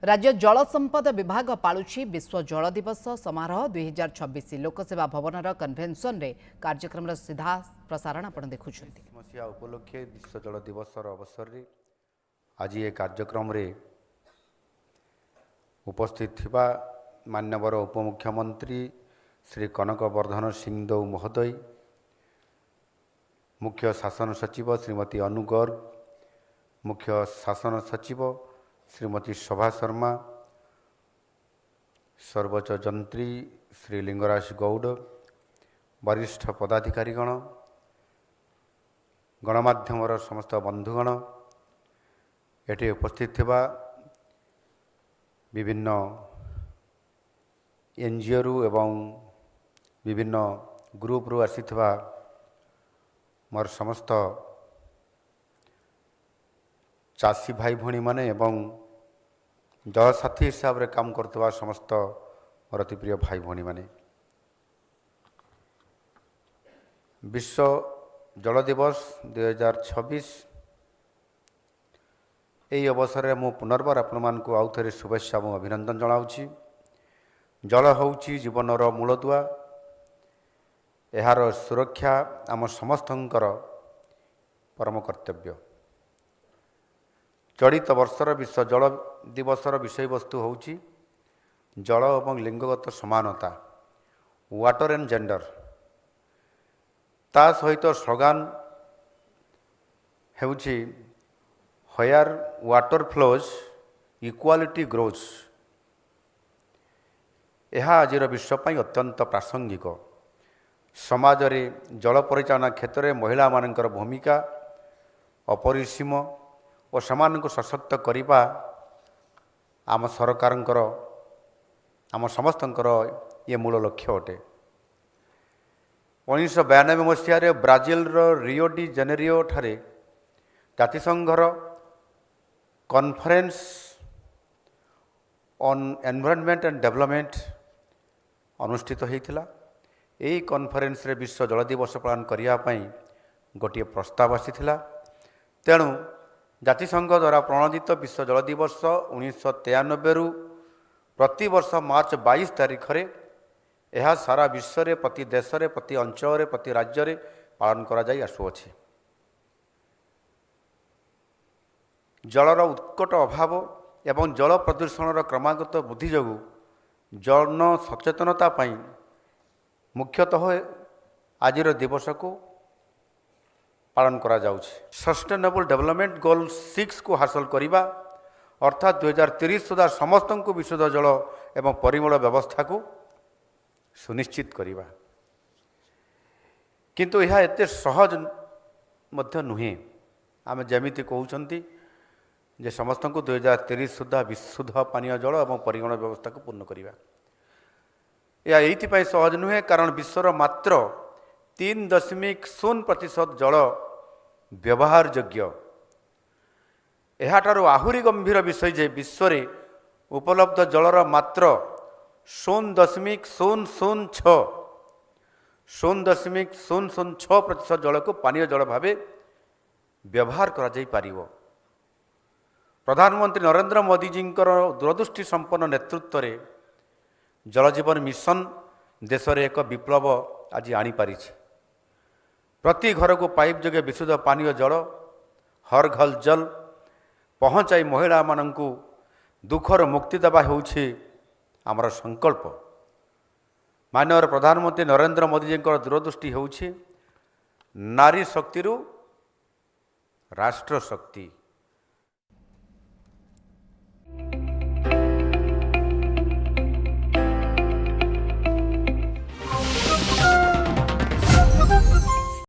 राज्य जल संपद विभाग पालुछि विश्व जल दिवस समारोह 2026 लोकसेवा भवन कन्भेन्शन रे कार्यक्रम सीधा प्रसारण आपण देखुछन्ति। मसीहा उपलक्षे विश्व जल दिवस अवसर रे आज ये कार्यक्रम रे उपस्थित थिबा मान्यवर उपमुख्यमंत्री श्री कनक वर्धन सिंहदेव महोदय, मुख्य शासन सचिव श्रीमती अनु गर्ग, मुख्य शासन सचिव श्रीमती शोभा शर्मा, सर्वोच्च जंत्री श्री लिंगराज गौड़, वरिष्ठ पदाधिकारीगण, गणमाध्यम समस्त बंधुगण, एटी उपस्थित थिबा विभिन्न एनजीओ रु एवं विभिन्न ग्रुप रु आसीथिबा मोर समस्त चाषी भाई भणी माने एवं जल साथी हिसाब रे काम करथबा समस्त मोर अति प्रिय भाई भणी माने, विश्व जल दिवस 2026 यही अवसर में मु पुनर्बार आपण मानक आउ थे शुभेच्छा और अभिनंदन जनाऊँगी। जल होउची जीवनर मूलदुआ, यार सुरक्षा आम समस्तंकर परम कर्तव्य। चलित वर्षर विश्व जल दिवसर विषय वस्तु होउची जल और लिंगगत समानता, वाटर एंड जेंडर। ता सहित स्लोगान हेउची where water flows equality grows. यह आज विश्वपाई अत्यंत प्रासंगिक। समाज रे जल परिचालन क्षेत्र में महिला मानकर भूमिका अपरिसीम और समान को सशक्त करने आम सरकारंकर आम समस्तंकर ये मूल लक्ष्य अटे। 1992 मसीह ब्राजिल रियो डी जेनेरियो ठारे जातिसंघर conference on environment and development अनुष्ठित होता। यही कॉन्फ्रेंस रे विश्व जल दिवस पालन करने गोटे प्रस्ताव आसीथिला। तेणु जातिसंघ द्वारा प्रणोदित विश्व जल दिवस 1993 रु प्रति वर्ष मार्च 22 तारीख रे यह सारा विश्व रे प्रति देश रे प्रति अंचल रे प्रति राज्य रे पालन करा जाई आसुअछि। जलर उत्कट अभाव एवं जल प्रदूषण क्रमागत वृद्धि जोगु जन सचेतनता पाई मुख्यतः आज दिवस को पालन करा जाउछि। सस्टेनेबल डेवलपमेंट गोल 6 को हासिल करिबा अर्थात 2030 सुधा समस्त को विशुद्ध जल एवं परिमल व्यवस्था को सुनिश्चित करिबा। किंतु यह एते सहज मध्य नुहे। आम जमिति कहउछंती जे समस्त को 2030 सुधा विशुद्ध पानीय जल एवं परिगण व्यवस्था को पूर्ण करिबा। यह एइथिपाई सहज नुहे कारण विश्वर मात्र 3.0% जल व्यवहार योग्य। एहाठारु आहुरी गंभीर विषय जे विश्व रे उपलब्ध जलर मात्र 0.006% जल को पानीय जल भावे व्यवहार करा जाई पारिबो। प्रधानमंत्री नरेंद्र मोदी जी दूरदृष्टि संपन्न नेतृत्व रे जल जीवन मिशन देश रे एक विप्लव आज आनी पारिछि। प्रति घर को पाइप जोगे विशुद्ध पानीय जल हर घर जल पहुँचाई महिला मानंकु दुखर मुक्ति देवा होउछि आमर संकल्प। माननीय प्रधानमंत्री नरेंद्र मोदी जी दूरदृष्टि होउछि नारी शक्ति रु राष्ट्र शक्ति।